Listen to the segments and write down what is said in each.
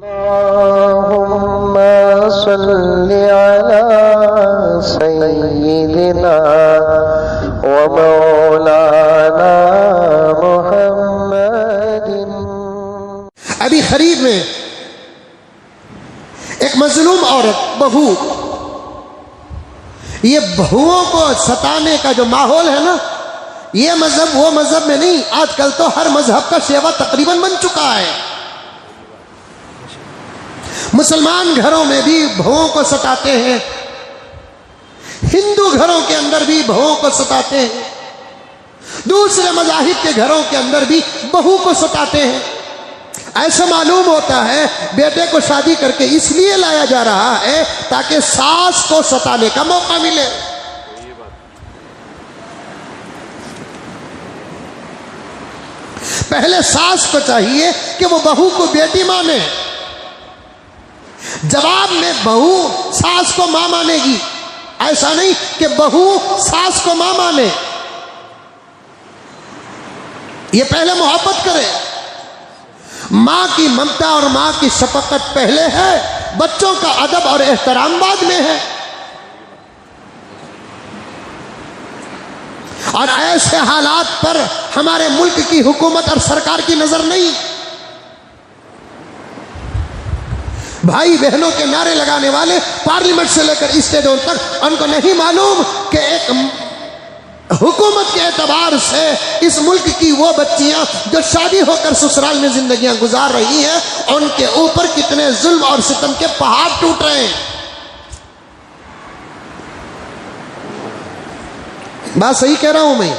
अल्लाहुम्मा सल्लि अला सय्यिदिना व मौलाना मुहम्मदिन। अभी करीब में एक मजलूम औरत बहू, ये बहुओं को सताने का जो माहौल है ना, ये मजहब वो मजहब में नहीं, आजकल तो हर मजहब का शेवा तकरीबन बन चुका है। मुसलमान घरों में भी बहुओं को सताते हैं, हिंदू घरों के अंदर भी बहुओं को सताते हैं, दूसरे मजाहिब के घरों के अंदर भी बहू को सताते हैं। ऐसा मालूम होता है बेटे को शादी करके इसलिए लाया जा रहा है ताकि सास को सताने का मौका मिले। पहले सास को चाहिए कि वो बहू को बेटी माने, जवाब में बहू सास को मां मानेगी। ऐसा नहीं कि बहू सास को मां माने। ये पहले मोहब्बत करे। मां की ममता और मां की शफकत पहले है, बच्चों का अदब और एहतराम बाद में है। और ऐसे हालात पर हमारे मुल्क की हुकूमत और सरकार की नजर नहीं। भाई बहनों के नारे लगाने वाले पार्लियामेंट से लेकर स्टेजों तक, उनको नहीं मालूम कि एक हुकूमत के एतबार से इस मुल्क की वो बच्चियां जो शादी होकर ससुराल में जिंदगियां गुजार रही हैं, उनके ऊपर कितने जुल्म और सितम के पहाड़ टूट रहे हैं। बात सही कह रहा हूं मैं?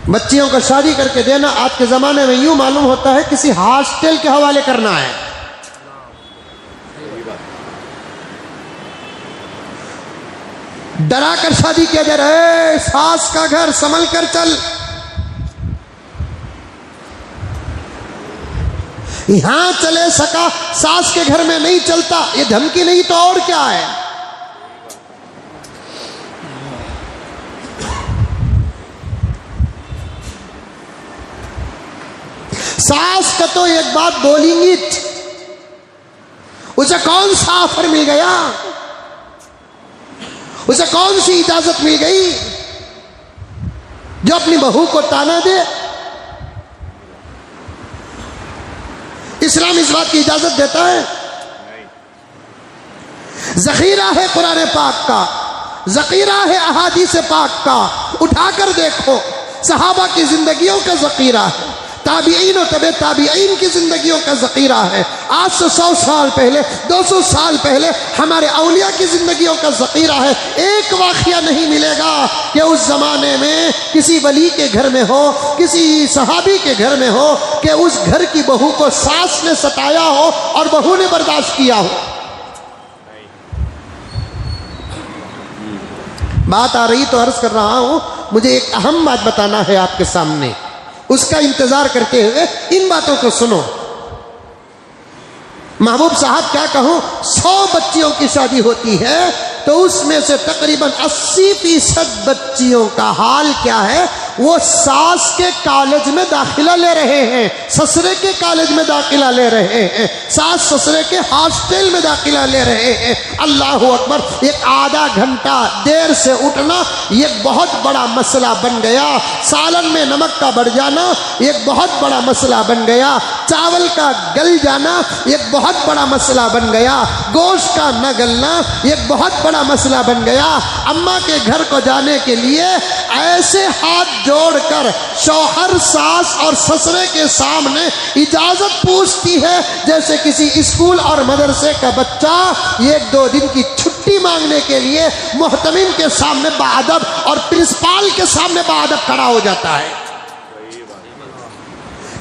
बच्चियों को शादी करके देना आज के जमाने में यूं मालूम होता है किसी हॉस्टल के हवाले करना है। डरा कर शादी किया जा रहा है, सास का घर संभल कर चल। यहां चले सका, सास के घर में नहीं चलता, ये धमकी नहीं तो और क्या है। सास का तो एक बात बोलेंगी, उसे कौन सा ऑफर मिल गया, उसे कौन सी इजाजत मिल गई जो अपनी बहू को ताना दे। इस्लाम इस बात की इजाजत देता है। जखीरा है कुरान पाक का, जखीरा है अहादीस पाक का। उठाकर देखो, सहाबा की जिंदगियों का जखीरा है, ताबीईन और तबे ताबीईन की जिंदगियों का जखीरा है। आज से 100 साल पहले, 200 साल पहले हमारे औलिया की जिंदगियों का जखीरा है। एक वाक़या नहीं मिलेगा कि उस जमाने में किसी वली के घर में हो, किसी सहाबी के घर में हो, कि उस घर की बहू को सास ने सताया हो और बहू ने बर्दाश्त किया हो। बात आ रही तो अर्ज कर रहा हूं, मुझे एक अहम बात बताना है आपके सामने, उसका इंतजार करते हुए इन बातों को सुनो। महबूब साहब क्या कहूं, 100 बच्चियों की शादी होती है तो उसमें से तकरीबन 80% बच्चियों का हाल क्या है, वो सास के कॉलेज में दाखिला ले रहे हैं, ससुरे के कॉलेज में दाखिला ले रहे हैं, सास ससुरे के हॉस्टल में दाखिला ले रहे हैं। अल्लाहू अकबर। एक आधा घंटा देर से उठना एक बहुत बड़ा मसला बन गया। सालन में नमक का बढ़ जाना एक बहुत बड़ा मसला बन गया। चावल का गल जाना एक बहुत बड़ा मसला बन गया। गोश्त का न गलना एक बहुत बड़ा मसला बन गया। अम्मा के घर को जाने के लिए ऐसे हाथ जोड़कर शौहर सास और ससुरे के सामने इजाजत पूछती है जैसे किसी स्कूल और मदरसे का बच्चा 1-2 दिन की छुट्टी मांगने के लिए मोहतमिम के सामने बाअदब और प्रिंसिपाल के सामने बाअदब खड़ा हो जाता है।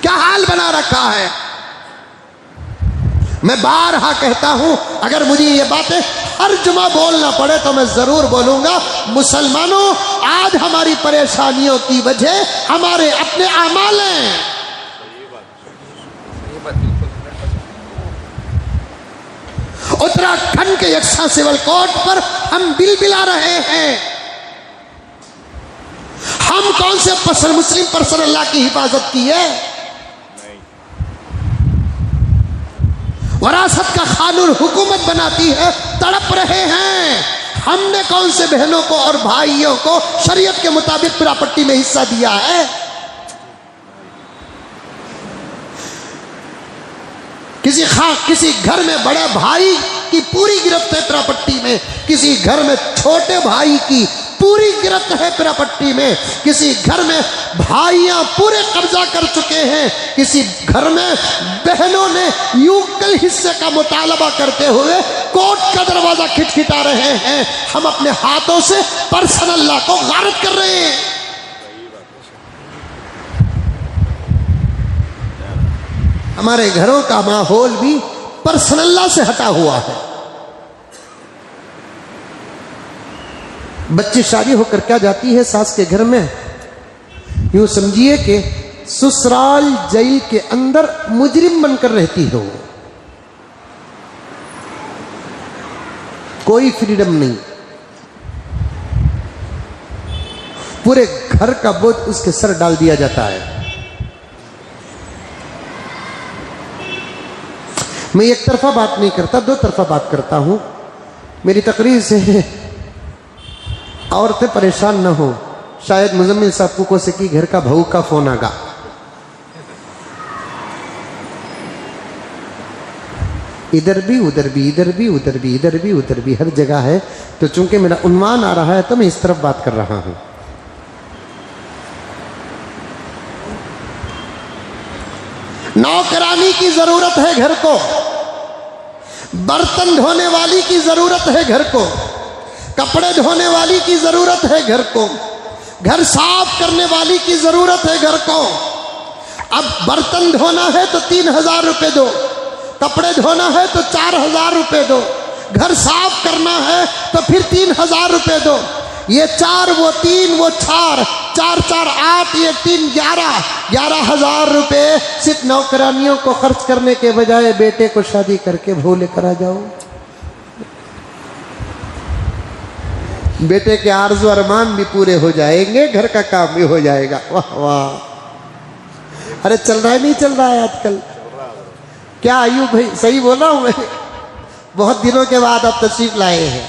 क्या हाल बना रखा है। मैं बारहा कहता हूं, अगर मुझे ये बातें हर जुमा बोलना पड़े तो मैं जरूर बोलूंगा। मुसलमानों, आज हमारी परेशानियों की वजह हमारे अपने अमाल हैं। उत्तराखंड के यक्सा सिविल कोर्ट पर हम बिल बिला रहे हैं। हम कौन से मुस्लिम पर्सन अल्लाह की हिफाजत की है? वरासत का कानून हुकूमत बनाती है, तड़प रहे हैं हमने कौन से बहनों को और भाइयों को शरीयत के मुताबिक प्रॉपर्टी में हिस्सा दिया है। किसी घर में बड़े भाई की पूरी गिरफ्त है प्रॉपर्टी में, किसी घर में छोटे भाई की पूरी गिरफ्त है प्रॉपर्टी में, किसी घर में भाइयां पूरे कब्जा कर चुके हैं, किसी घर में बहनों ने यूकल हिस्से का मुतालबा करते हुए कोर्ट का दरवाजा खिटखिटा रहे हैं। हम अपने हाथों से पर्सनल लॉ को गारत कर रहे हैं। हमारे घरों का माहौल भी पर्सनल लॉ से हटा हुआ है। बच्ची शादी होकर क्या जाती है सास के घर में, यूं समझिए कि ससुराल जेल के अंदर मुजरिम बनकर रहती हो, कोई फ्रीडम नहीं, पूरे घर का बोझ उसके सर डाल दिया जाता है। मैं एक तरफा बात नहीं करता, दो तरफा बात करता हूं। मेरी तकरीर से औरतें परेशान न हो, शायद मुजम्मिल साहब को से कि घर का बहू का फोन आगा। इधर भी उधर भी, इधर भी उधर भी, इधर भी उधर भी, हर जगह है। तो चूंकि मेरा उन्वान आ रहा है तो मैं इस तरफ बात कर रहा हूं। नौकरानी की जरूरत है घर को, बर्तन धोने वाली की जरूरत है घर को, कपड़े धोने वाली की जरूरत है घर को, घर साफ करने वाली की जरूरत है घर को। अब बर्तन धोना है तो 3000 रुपए दो, कपड़े धोना है तो 4000 रुपए दो, घर साफ करना है तो फिर 3000 रुपए दो। ये 4 वो 3 वो 4, 4 4 8, ये 3 11,000 रुपए सिर्फ नौकरानियों को खर्च करने के बजाय बेटे को शादी करके बहू लेकर आ जाओ। बेटे के आरज़ू अरमान भी पूरे हो जाएंगे, घर का काम भी हो जाएगा। वाह वाह। अरे चल रहा है नहीं चल रहा है आजकल? क्या आयु भाई, सही बोला हूं मैं? बहुत दिनों के बाद आप तशरीफ लाए हैं।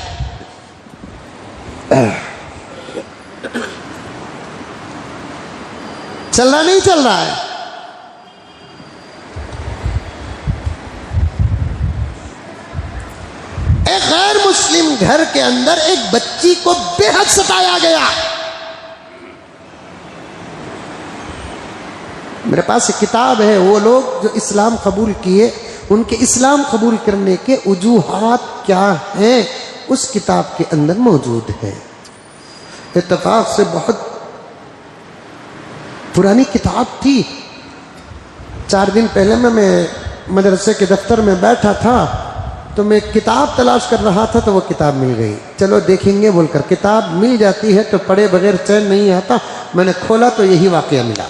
चल रहा नहीं चल रहा है? एक गैर मुस्लिम घर के अंदर एक बच्ची को बेहद सताया गया। मेरे पास एक किताब है, वो लोग जो इस्लाम कबूल किए उनके इस्लाम कबूल करने के वजूहात क्या हैं, उस किताब के अंदर मौजूद है। इत्तेफाक से बहुत पुरानी किताब थी। 4 दिन पहले मैं मदरसे के दफ्तर में बैठा था तो मैं किताब तलाश कर रहा था तो वो किताब मिल गई। चलो देखेंगे बोलकर किताब मिल जाती है तो पढ़े बगैर चैन नहीं आता। मैंने खोला तो यही वाकया मिला।